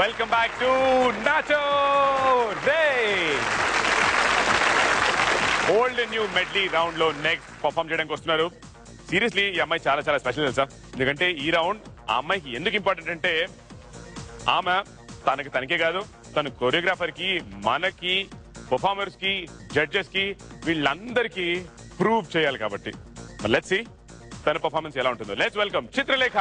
Welcome back to nacho ray. Old and new medley round లో next perform చేయడానికి వస్తున్నారు. Seriously ఈ అమ్మాయి చాలా చాలా స్పెషల్ తెలుసా. ఎందుకంటే ఈ రౌండ్ ఆ అమ్మాయికి ఎందుకు ఇంపార్టెంట్ అంటే ఆమె తనకే కాదు, తను కొరియోగ్రాఫర్ కి, మనకి, పర్ఫార్మర్స్ కి, జడ్జెస్ కి, వీళ్ళందరికీ ప్రూవ్ చేయాలి కాబట్టి. లెట్స్ సీ తన పర్ఫార్మెన్స్ ఎలా ఉంటుందో. Let's welcome Chitralekha.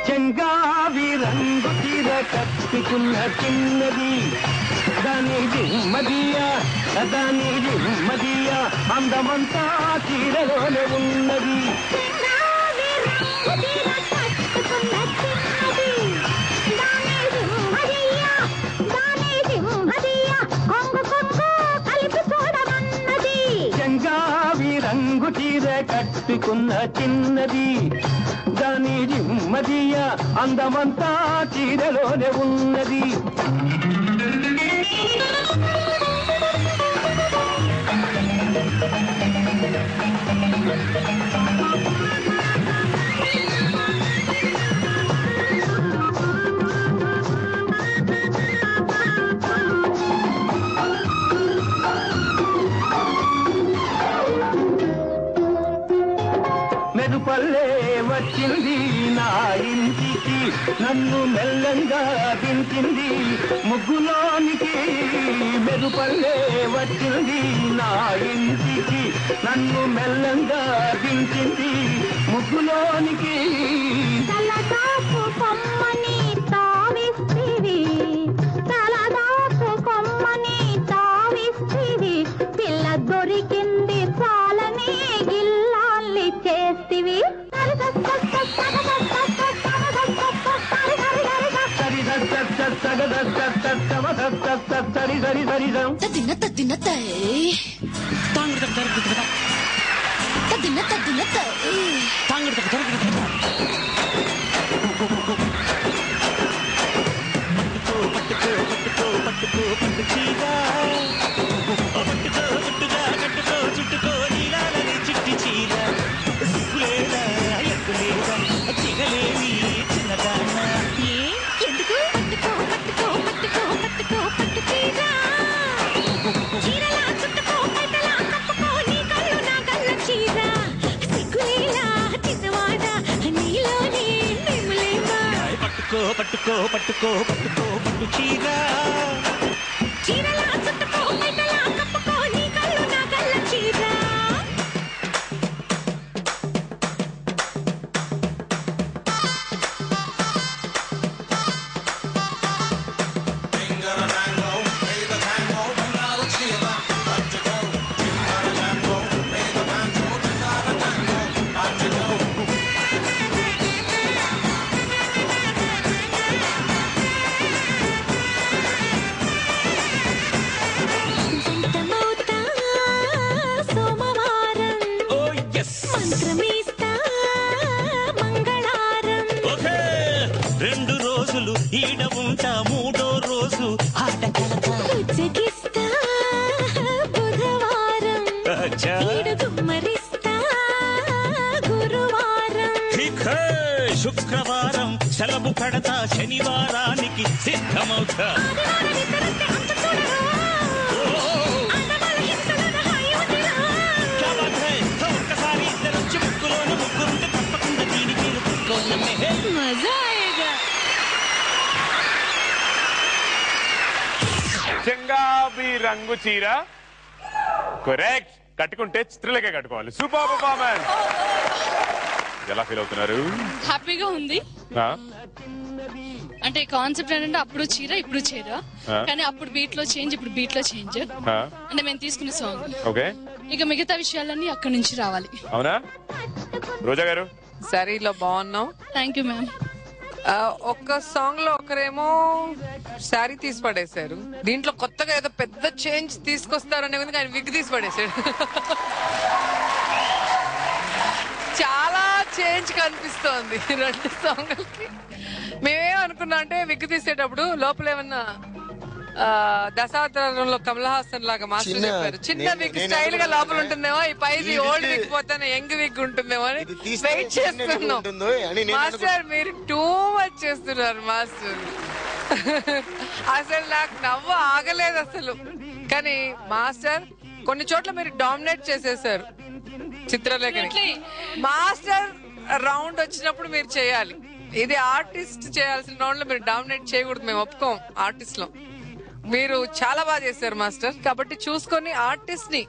చెంగావి రంగు తీర కట్టుకున్న చిన్నది దాని జిమ్మదియా అందమంతా చీరలోనే ఉన్నది. చెంగావి రంగు తీర కట్టుకున్న చిన్నది దాని జిమ్మదియా అందమంతా చీరలోనే ఉన్నది. మెరుపల్లే వచ్చింది నా ఇంటికి, నన్ను మెల్లంగా దించింది ముగ్గులోనికి. మెరుపల్లే వచ్చింది నా ఇంటికి, నన్ను మెల్లంగా దించింది ముగ్గులోనికి. తలదాపు కొమ్మని తావిస్తివి, తలదాపు కొమ్మని తావిస్తివి, పిల్ల దొరికింది చాలని గిల్లాల్ని చేస్తివి. పట్టుకో పట్టుకో పట్టుకో పట్టు చీర, చీరలా చుట్టుకో పైటలా కప్పుకో నీ కళ్ళు నా కళ్ళ చీర. ఈడ ఉంటా మూడో రోజు ఆట కలత ఉజ్జగిస్తా బుధవారం ఈడు గుమ్మరిస్తా గురువారం శుక్రవారం సెలవు కడతా శనివారానికి సిద్ధమవుతా. ఒక్కసారి ఇద్దరొచ్చి ముక్కులోన ముగ్గురుంటే తప్పకుండా దీనికి చెంగావి రంగు చీర కరెక్ట్. కట్టుకుంటే చిత్రలేఖ కట్టుకోవాలి. Super performance. ఎలా ఫీల్ అవుతున్నారు? హ్యాపీగా ఉంది. అంటే కాన్సెప్ట్ ఏంటంటే అప్పుడు చీర ఇప్పుడు చీర, కానీ అప్పుడు బీట్ లో చేంజ్ ఇప్పుడు బీట్ లో చేంజ్. అంటే మేము తీసుకునే సాంగ్. ఓకే, ఇక మిగతా విషయాలన్నీ అక్కడి నుంచి రావాలి. అవునా? రోజా గారు సారీలో బాగున్నావు. Thank you ma'am. ఒక్క సాంగ్ లో ఒకరేమో శారీ తీసి పడేశారు, దీంట్లో కొత్తగా ఏదో పెద్ద చేంజ్ తీసుకొస్తారనే విధంగా ఆయన విగ్ తీసి పడేశాడు. చాలా చేంజ్ కనిపిస్తోంది రెండు సాంగ్లకి. మేమేమో నేనేమనుకున్నా అంటే విగ్గు తీసేటప్పుడు లోపల ఏమన్నా దశావతారంలో కమల్ హాసన్ లాగా మాస్టర్ చెప్పారు చిన్న విగ్ స్టైల్ గా లోపల ఉంటుందేమో ఈ పైది ఓల్డ్ విగ్ పోతే యంగ్ విగ్ ఉంటుందేమో అని వెయిట్ చేస్తున్నాం. మాస్టర్ మీరు టూ మచ్ చేస్తున్నారు మాస్టర్. అసలు నాకు నవ్వు ఆగలేదు అసలు. కానీ మాస్టర్ కొన్ని చోట్ల మీరు డామినేట్ చేసేసారు చిత్రలేఖని. మాస్టర్ రౌండ్ వచ్చినప్పుడు మీరు చేయాలి. ఇది ఆర్టిస్ట్ చేయాల్సిన రౌండ్ లో మీరు డామినేట్ చేయకూడదు, మేము ఒప్పుకోం. ఆర్టిస్ట్ లో మీరు చాలా బాగా చేశారు మాస్టర్. కాబట్టి చూసుకొని ఆర్టిస్ట్ ని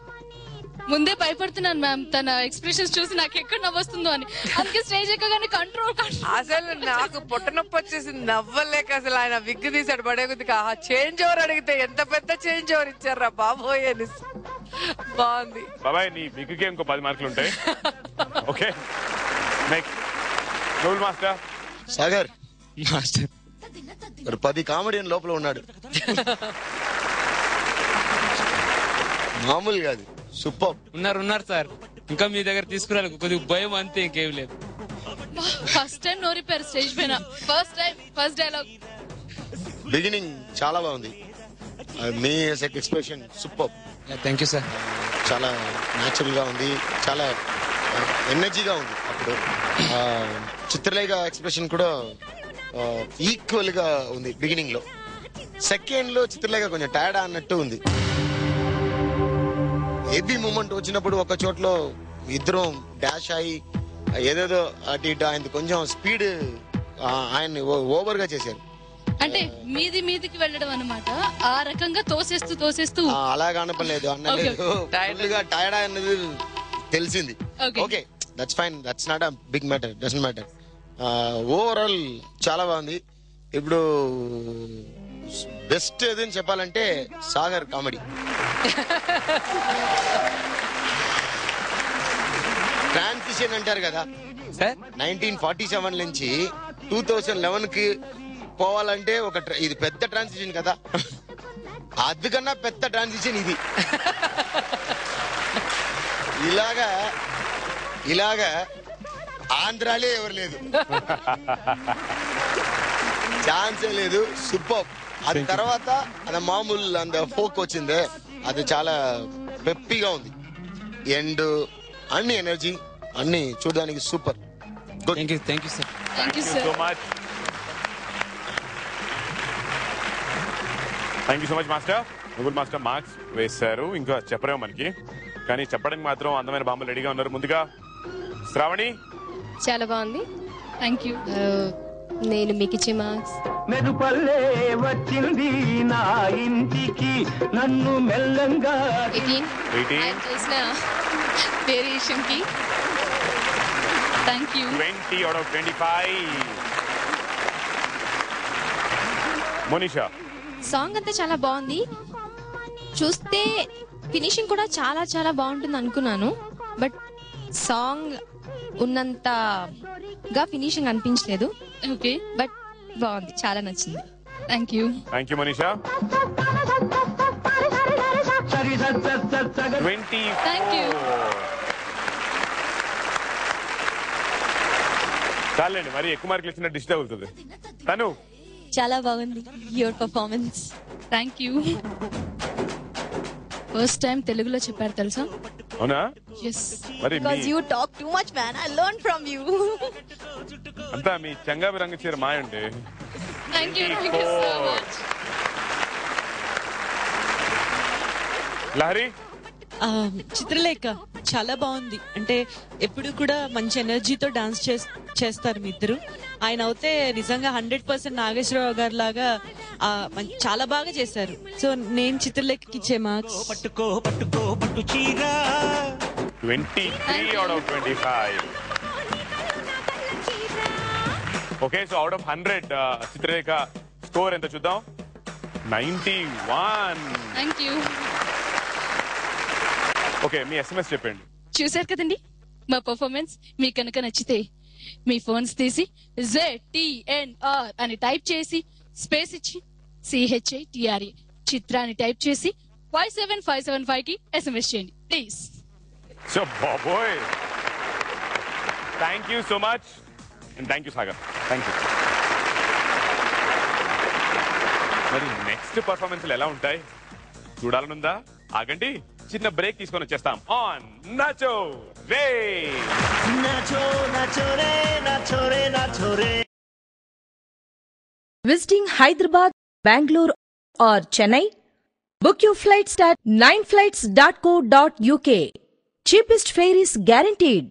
ముందే భయపడుతున్నాను మ్యామ్, తన ఎక్స్ప్రెషన్స్ చూసి నాకు ఎక్కడ నవ్వొస్తుందో అని. అందుకే స్టేజ్ ఎక్కగానే కంట్రోల్ అసలు నాకు పొట్టనొప్పి వచ్చేసి నవ్వలేక అసలు ఆయన విగ్గు తీసాడు పడే కొద్దిగా. ఆ చేంజ్ ఓవర్ అడిగితే ఎంత పెద్ద చేంజ్ ఓవర్ ఇచ్చారా బాబోయ్ అని. బాగుంది బాబాయ్, నీ విగ్గుకి ఇంకో 10 మార్కులు ఉంటాయి. Okay next rule master. Sagar master 10 comedian లోపల ఉన్నాడు. మామూలు కాదు, సూపర్. ఉన్నారు సార్. ఇంకా మీ దగ్గర తీసుకురాలి, కొద్దిగా భయం అంతే, ఇంకేం లేదు. ఫస్ట్ టైం నోరిపారు స్టేజ్ పైన. ఫస్ట్ డైలాగ్ బిగినింగ్ చాలా బాగుంది. మీ expression super. Thank you sir. చాలా న్యాచురల్ గా ఉంది, చాలా ఎనర్జీగా ఉంది. అప్పుడు చిత్రలేఖ ఎక్స్ప్రెషన్ కూడా ఈక్వల్ గా ఉంది బిగినింగ్ లో. సెకండ్ లో చిత్రలేఖ కొంచెం టైర్డ్ అన్నట్టు ఉంది. హెవీ మూమెంట్ వచ్చినప్పుడు ఒక చోట్లో ఇద్దరం డాష్ అయ్యి ఏదేదో అటు ఇటు ఆయన కొంచెం స్పీడ్ ఆయన్ని ఓవర్ గా చేశారు. అంటే మీదికి వెళ్ళడం అన్నమాట. ఆ రకంగా తోసేస్తూ అలాగా అనపలేదు అన్నలేదు. టైర్డ్ అన్నది తెలిసింది. Okay that's fine, that's not a big matter, doesn't matter. Overall చాలా బాగుంది. ఇప్పుడు బెస్ట్ ఏదని చెప్పాలంటే సాగర్ కామెడీ. ట్రాన్సిషన్ అంటారు కదా సార్, 1947 నుంచి 2011 కి పోవాలంటే ఇది పెద్ద ట్రాన్సిషన్ కదా. అందుకన్నా పెద్ద ట్రాన్సిషన్ ఇది. ఇలాగా ఆంధ్రాలే ఎవరు లేదు, ఛాన్సే లేదు. సూపర్. అది తర్వాత అది మామూలు అంత ఫోక్ వచ్చిందే, అది చాలా పెప్పిగా ఉంది. అండ్ అన్ని ఎనర్జీ అన్ని చూడడానికి super. Thank you sir. Thank you so much. Thank you so much master. Google master marks వేశారు, ఇంకా చెప్పరేమో మనకి, కానీ చెప్పడానికి మాత్రం అందమైన బాంబులు రెడీగా ఉన్నారు. ముందుగా శ్రావణి. చాలా బాగుంది. Thank you. నేను మీకు ఇచ్చే మార్క్స్ మెరుపల్లే వచ్చింది నా ఇంటికి నన్ను మెల్లంగా 18. ఆయన చేసిన వేరియేషన్ కి thank you. 20 out of 25. Monisha. Song అంతా చాలా బాగుంది. చూస్తే ఫినిషింగ్ కూడా చాలా చాలా బాగుంటుంది అనుకున్నాను, బట్ సాంగ్ ఉన్నంతగా ఫినిషింగ్ అనిపించలేదు. ఓకే, బట్ బాగుంది, చాలా నచ్చింది. Thank you. Thank you Manisha. 20. Thank you. చాలండి, మరి ఎక్కువ మార్కులు ఇచ్చిన డిష్ తగులుతుంది. తను చాలా బాగుంది your performance. Thank you. First time తెలుగులో చెప్పారు తెలుసా? అవునా? ఎస్. మరి you talk too much man, I learned from you. అంతా మీ చంగాబి రంగు చీర మాయండి. Thank you so much. Lahari. Chitralekha చాలా బాగుంది. అంటే ఎప్పుడు కూడా మంచి ఎనర్జీతో డాన్స్ చేస్తారు మీ ఇద్దరు. ఆయన అయితే నిజంగా 100% నాగేశ్వరరావు గారి లాగా చాలా బాగా చేశారు. సో నేను చిత్రలేఖకి ఇచ్చే మార్క్స్ పట్టు చీర 23 out of 25. Okay, so out of 100 Chitralekha score ఎంత చూద్దాం? 91. Thank you. Okay, me SMS చెప్పండి. చూసారు కదండి మా పర్ఫార్మెన్స్. మీకు కనుక నచ్చితే మీ ఫోన్స్ తీసి ZTNR అని టైప్ చేసి స్పేస్ ఇచ్చి CHITRA చిత్రాన్ని టైప్ చేసి 57575 కి SMS చేయండి ప్లీజ్. సో బాబోయ్, thank you so much and thank you Sagar. Thank you. మరి నెక్స్ట్ పర్ఫార్మెన్స్ ఎలా ఉంటాయి చూడాలనుందా? ఆగండి, చిన్న బ్రేక్ తీసుకొని వచ్చేస్తాం. On nacho ray nacho nacho ray nacho ray nacho ray. Visiting Hyderabad, Bangalore or Chennai? Book your flights at 9flights.co.uk. Cheapest fare is guaranteed.